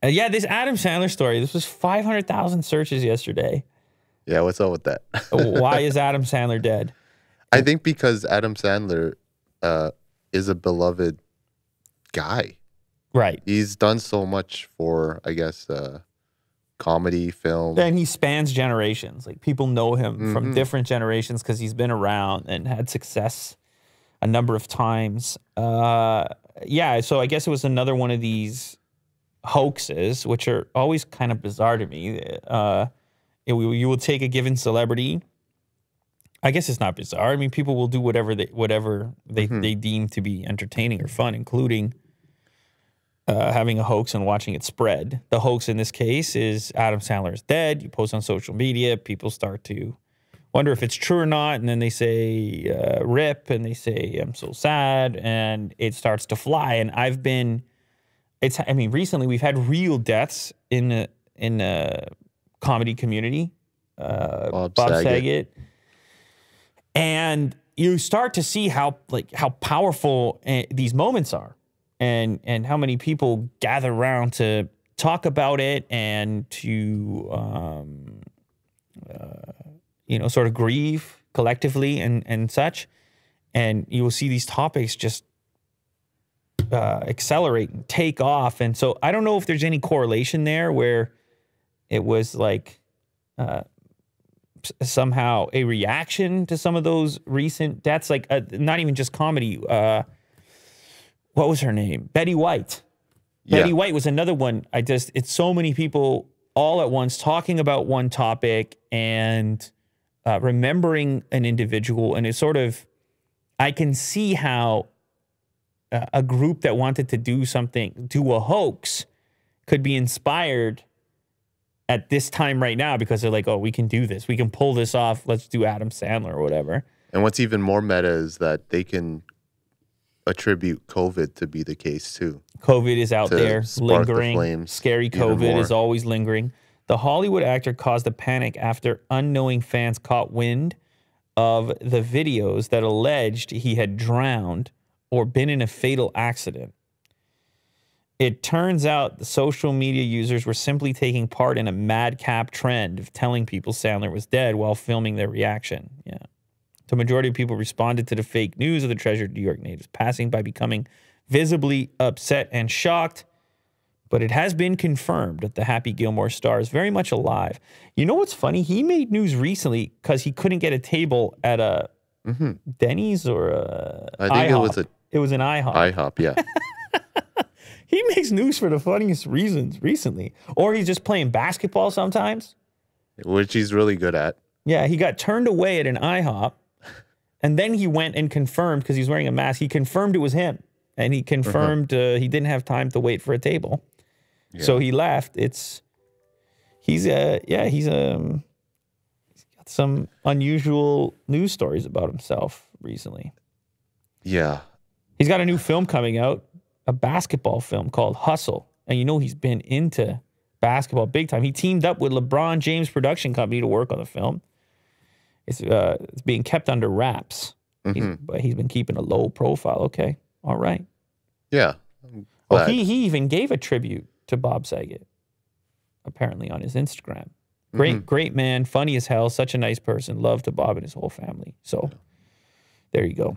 Yeah, this Adam Sandler story. This was 500,000 searches yesterday. Yeah, what's up with that? Why is Adam Sandler dead? I think because Adam Sandler is a beloved guy. Right. He's done so much for, I guess, comedy, film. And he spans generations. Like, people know him from different generations because he's been around and had success a number of times. Yeah, so I guess it was another one of these hoaxes, which are always kind of bizarre to me. You will take a given celebrity. I guess it's not bizarre. I mean, people will do whatever they deem to be entertaining or fun, including having a hoax and watching it spread. The hoax in this case is Adam Sandler is dead. You post on social media, people start to wonder if it's true or not, and then they say rip, and they say I'm so sad, and it starts to fly. And recently we've had real deaths in the comedy community. Bob Saget. And you start to see how powerful these moments are, and how many people gather around to talk about it and to sort of grieve collectively and such. And you will see these topics just accelerate and take off. And so I don't know if there's any correlation there where it was like somehow a reaction to some of those recent deaths, like not even just comedy. What was her name? Betty White. Yeah. Betty White was another one. It's so many people all at once talking about one topic and remembering an individual. And it's sort of, I can see how a group that wanted to do a hoax could be inspired at this time right now, because they're like, oh, we can do this. We can pull this off. Let's do Adam Sandler or whatever. And what's even more meta is that they can attribute COVID to be the case too. COVID is out there lingering. Scary COVID is always lingering. The Hollywood actor caused a panic after unknowing fans caught wind of the videos that alleged he had drowned or been in a fatal accident. It turns out the social media users were simply taking part in a madcap trend of telling people Sandler was dead while filming their reaction. Yeah. The majority of people responded to the fake news of the treasured New York native's passing by becoming visibly upset and shocked. But it has been confirmed that the Happy Gilmore star is very much alive. You know what's funny? He made news recently because he couldn't get a table at a Denny's or a I think IHOP. It was an IHOP. IHOP, yeah. He makes news for the funniest reasons recently. Or he's just playing basketball sometimes. Which he's really good at. Yeah, he got turned away at an IHOP. And then he went and confirmed, because he's wearing a mask, he confirmed it was him. And he confirmed he didn't have time to wait for a table. Yeah. So he left. He's got some unusual news stories about himself recently. Yeah. He's got a new film coming out, a basketball film called Hustle. And you know he's been into basketball big time. He teamed up with LeBron James production company to work on the film. It's being kept under wraps. But he's been keeping a low profile. Okay. All right. Yeah. Oh, he even gave a tribute to Bob Saget, apparently, on his Instagram. Great man, funny as hell, such a nice person, love to Bob and his whole family. So there you go.